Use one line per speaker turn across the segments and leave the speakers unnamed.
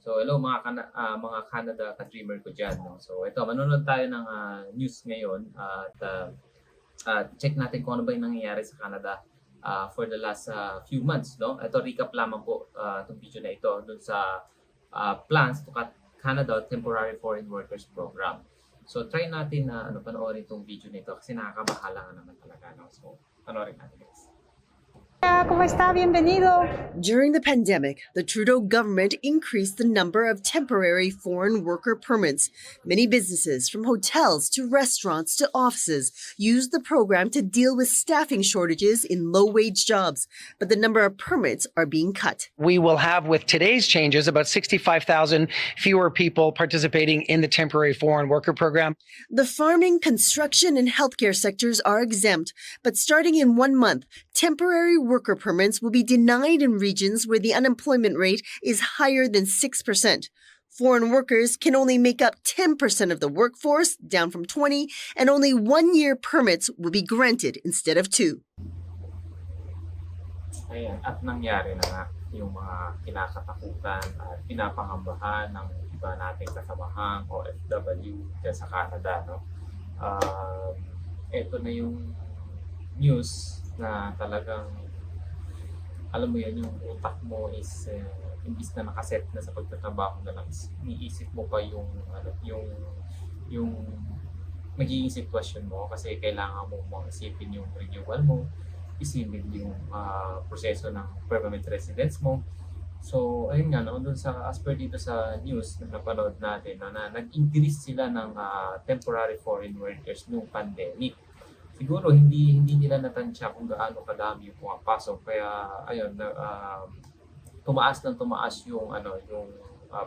So hello mga Canada ka-dreamer ko diyan, no. So ito manonood tayo ng news ngayon at check natin kung ano ba 'yung nangyayari sa Canada for the last few months, no. Ito recap lamang po 'tong video na ito dun sa plans to cut Canada Temporary Foreign Workers Program. So try natin na panoorin itong video nito kasi nakakabahala nga naman talaga, no. So panoorin natin, guys.
¿Cómo está? Bienvenido.
During the pandemic, the Trudeau government increased the number of temporary foreign worker permits. Many businesses, from hotels to restaurants to offices, used the program to deal with staffing shortages in low-wage jobs. But the number of permits are being cut.
We will have, with today's changes, about 65,000 fewer people participating in the temporary foreign worker program.
The farming, construction, and healthcare sectors are exempt, but starting in 1 month, temporary worker permits will be denied in regions where the unemployment rate is higher than 6%. Foreign workers can only make up 10% of the workforce, down from 20, and only 1-year permits will be granted instead of 2.
Ayan, at nangyari na nga yung mga kinakatakutan at pinapangambahan ng iba nating kasamahang OFW dyan sa Canada, no? Ito na yung news na talagang alam mo yan, yung utak mo is imbis na nakaset na sa pagtatrabaho na lang, iniisip mo pa yung yung magiging sitwasyon mo kasi kailangan mo isipin yung renewal mo, isipin yung proseso ng permanent residence mo. So ayun nga, no, doon sa as per dito sa news na napanood natin, no, na nag-increase sila ng temporary foreign workers nung pandemic. Siguro hindi nila natansya kung gaano kadami yung pumapasok, kaya ayun, tumaas yung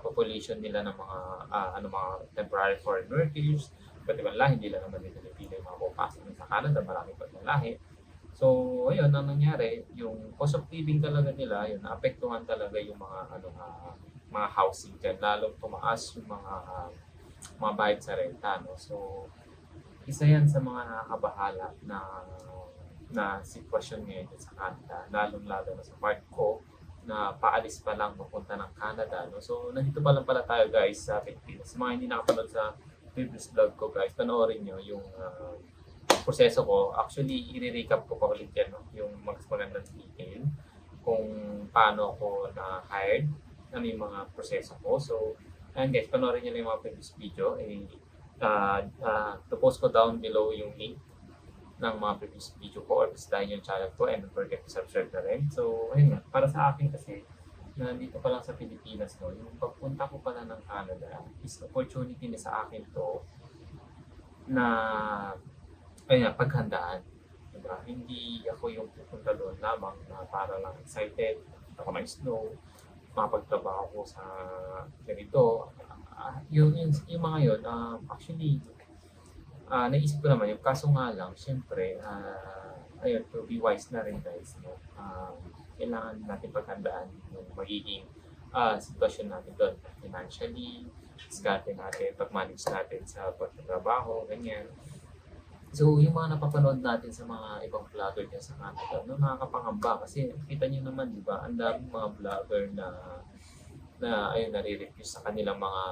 population nila ng mga temporary foreign workers. Pati ba lahi, hindi lang naman nila pinipili yung mga pumapasok sa Canada, marami pa ng lahi. So ayun, ang nangyari, yung cost of living talaga nila, yun, naapektuhan talaga yung mga housing dyan, lalong tumaas yung mga bayad sa renta, no. So isa yan sa mga nakakabahala na sitwasyon ngayon sa Canada, lalong-lalo na sa part ko na paalis pa lang papunta ng Canada, no. So nandito pa lang pala tayo, guys, sa Pilipinas. Sa mga hindi nakapanood sa previous vlog ko, guys, panoorin nyo yung proseso ko. Actually, i-recap ko pa ulit yan, no? Yung mas magandang detail kung paano ako na-hired, ano yung mga proseso ko. So ayan, guys, panoorin nyo lang yung mga previous video. To-post ko down below yung link ng mga previous video ko or bisitahin yung channel ko, and don't forget to subscribe na rin. So ayun nga, para sa akin kasi na dito pa lang sa Pilipinas, no, yung pagpunta ko pala ng Canada is opportunity na sa akin to na ayun nga, paghandaan, diba? Hindi ako yung pupunta doon lamang na para lang excited, ako may snow, mapagtrabaho ko sa ganito. Yung mga yun, actually, naisip ko naman yung kaso nga lang, syempre, ayun, to be wise na rin, guys, no? Kailangan natin paghandaan yung magiging sitwasyon natin doon, financially, diskarte natin, pag-manage natin sa pagtatrabaho, ganyan. So, yung mga napapanood natin sa mga ibang vlogger dyan sa Canada, no, nakakapangamba kasi kita nyo naman, di ba, ang daming mga vlogger na ayun, nare-refuse sa kanilang mga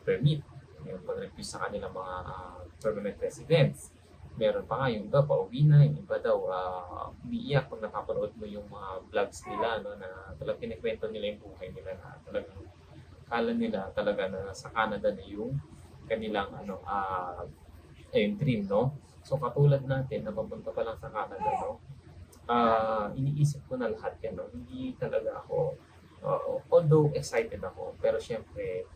permit, yung pag-refuse sa kanilang mga permanent residence. Meron pa nga yung iba pauwi na, yung iba daw umiiyak pag napapanood mo yung mga vlogs nila, no, na talagang kinikwento nila yung buhay nila na talagang kala nila talaga na sa Canada na yung kanilang dream, no. So katulad natin na papunta pa lang sa Canada, no, iniisip ko na lahat yan, no. Hindi talaga ako although excited ako, pero syempre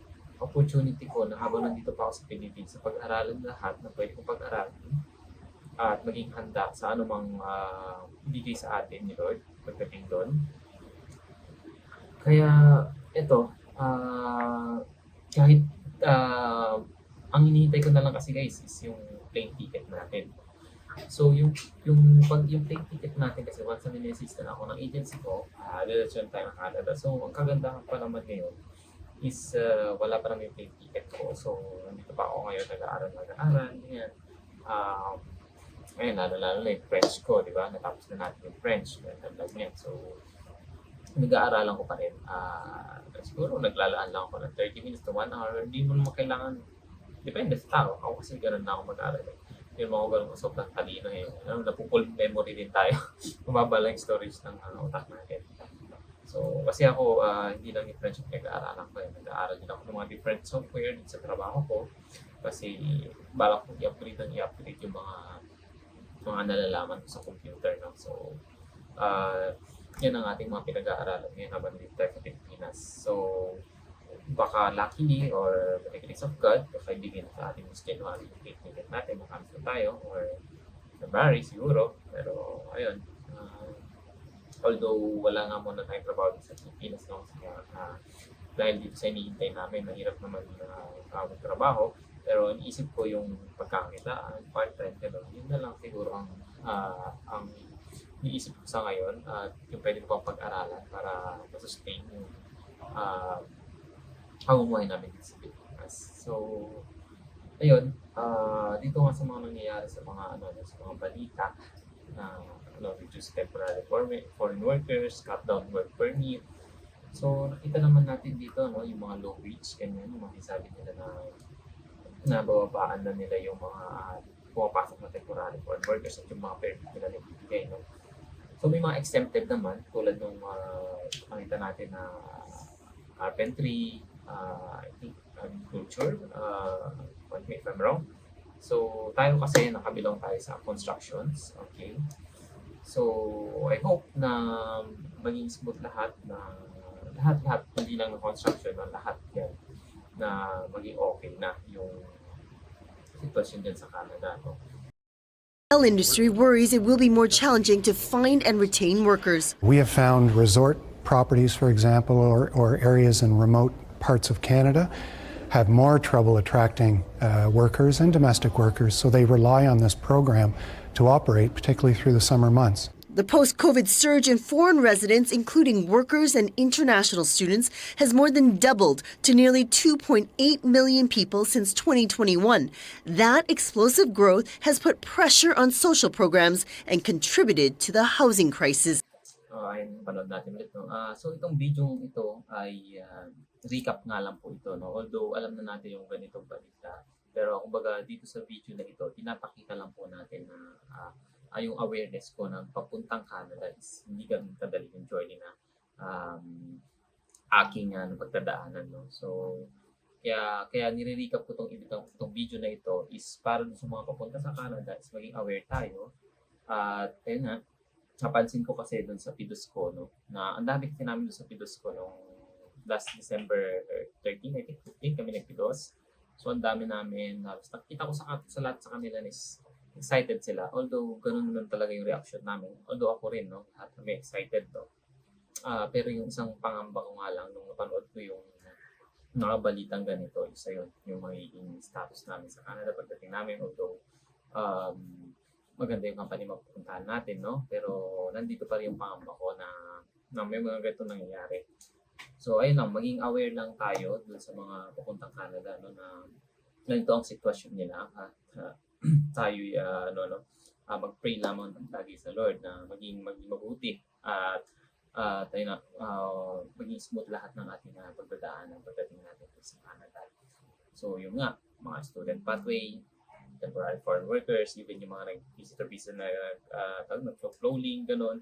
opportunity ko na habang nandito pa ako sa Philippines, sa pag-aralan lahat na pwede kong pag-aralin at maging handa sa anumang ibigay sa atin ni Lord pagdating doon. Kaya ito, kahit ang hinihintay ko na lang kasi, guys, is yung plane ticket natin. So yung plane ticket natin kasi once na nini-assistan ako ng agency ko, diretso tayo ng Canada. So ang kagandahan pa naman ngayon is wala pa naman yung plane ticket ko. So nandito pa ako ngayon, nag-aaral. Ganyan. Ayun, lalo na yung French ko, di ba? Natapos na natin yung French. So nag-aaralan ko pa rin. Siguro naglalaan lang ako ng 30 minutes to 1 hour. Hindi mo naman kailangan, depende sa tao. Ako kasi ganun na ako mag-aaral. Hindi mo ako ganun sobrang talino eh. Napupul memory din tayo. Bumaba lang yung storage ng utak natin. So, kasi ako, hindi lang yung friendship nag-aaralan ko eh. Nag-aaral din ako ng mga different software din sa trabaho ko. Kasi balak kong i-upgrade yung mga nalalaman ko sa computer. No? So, yan ang ating mga pinag-aaralan ngayon habang dito tayo sa Pilipinas. So, baka luckily or by the grace of God, baka ibigin sa ating mas January, i-get natin, makamis na tayo, or February siguro. Pero, ayun, although wala nga muna tayong trabaho sa Pilipinas, no? Dahil dito sa iniintay namin, mahirap naman trabaho. Pero iniisip ko yung pagkakakitaan, part-time, gano'n. Yun na lang siguro ang iniisip ko sa ngayon at yung pwede ko pang pag-aralan para masustain yung pamumuhay namin dito sa Pilipinas. So, ayun, dito nga sa mga nangyayari sa mga balita na reduce temporary foreign workers, cut down work permit. So, nakita naman natin dito yung mga low wage, ganyan, yung mga sabi nila na bababaan na nila yung mga pumapasok na temporary foreign workers at yung mga permit nila nagbibigay. No? So, may mga exempted naman, tulad ng makita natin na carpentry, I think agriculture, correct me if I'm wrong. So, tayo kasi nakabilong tayo sa constructions, okay? So, I hope na maging smooth lahat, hindi lang ng construction, lahat yan, na maging okay na yung sitwasyon dyan sa Canada. No?
The hotel industry worries it will be more challenging to find and retain workers.
We have found resort properties, for example, or areas in remote parts of Canada have more trouble attracting workers and domestic workers, so they rely on this program to operate, particularly through the summer months.
The post-COVID surge in foreign residents, including workers and international students, has more than doubled to nearly 2.8 million people since 2021. That explosive growth has put pressure on social programs and contributed to the housing crisis.
Ayun, panood natin ulit. No? So itong video ito ay recap nga lang po ito. No? Although alam na natin yung ganitong balita. Pero kumbaga dito sa video na ito, pinapakita lang po natin na yung awareness ko ng papuntang Canada is hindi ganun kadali yung journey na aking pagdadaanan. No? So, kaya nire-recap ko itong video na ito is para sa mga papunta sa Canada is maging aware tayo. At ayun nga, napansin ko kasi doon sa Pidusco, no, na ang dami kasi namin doon sa Pidusco nung last December 13, I think 15 kami nagpidos. So ang dami namin, nakita ko sa lahat sa kanila is excited sila. Although ganun naman talaga yung reaction namin. Although ako rin, no, lahat kami excited, no. Pero yung isang pangamba ko nga lang nung napanood ko yung nakabalitang ganito, isa yun, yung magiging status namin sa Canada pagdating namin. Although maganda yung company mapupuntahan natin, no? Pero nandito pa rin yung pangamba ko na may mga ganito nangyayari. So ayun lang, maging aware lang tayo dun sa mga papuntang Canada, no, na ganito ang sitwasyon nila. At tayo mag-pray lamang lagi sa Lord na maging mabuti at tayo na maging smooth lahat ng ating pagdadaanan pagdating natin sa Canada. So yung nga, mga student pathway, temporary foreign workers, even yung mga nag-visitor visa na nag-flowing, gano'n.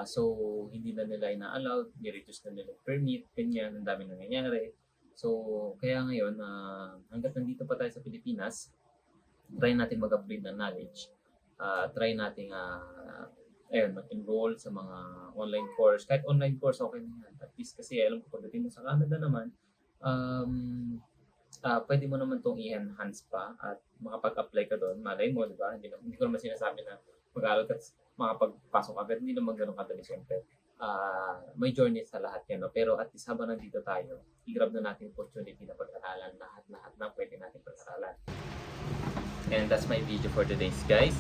So, hindi na nila ina-allowed, ni-reduce na nila permit, ganyan, ang dami nangyayari. So, kaya ngayon, hanggat nandito pa tayo sa Pilipinas, try natin mag-upgrade ng knowledge. Try natin mag-enroll sa mga online course. Kahit online course, okay na yan. At least kasi alam ko, pagdating mo sa Canada naman, pwede mo naman itong i-enhance pa at makapag-apply ka doon. Malay mo, di ba? Hindi ko naman sinasabi na mag-aaral ka at makapagpasok agad. Hindi naman ganun kadali siyempre. May journey sa lahat yan. No? Pero at least habang nandito tayo, i-grab na natin opportunity na pag-aralan lahat na pwede natin pag-aralan. And that's my video for today, guys.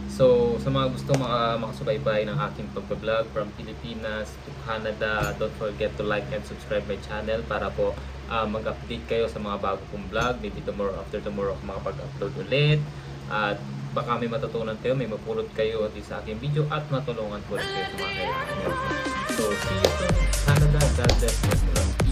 So, sa mga gusto makasubaybay ng aking pagbablog from Pilipinas to Canada, don't forget to like and subscribe my channel para po mag-update kayo sa mga bago kong vlog. Maybe tomorrow, after tomorrow, ako makapag-upload ulit. At baka may matutunan kayo, may mapulot kayo at sa aking video at matulungan ko rin kayo sa mga kailangan nyo. So, see you soon. Canada, God bless you.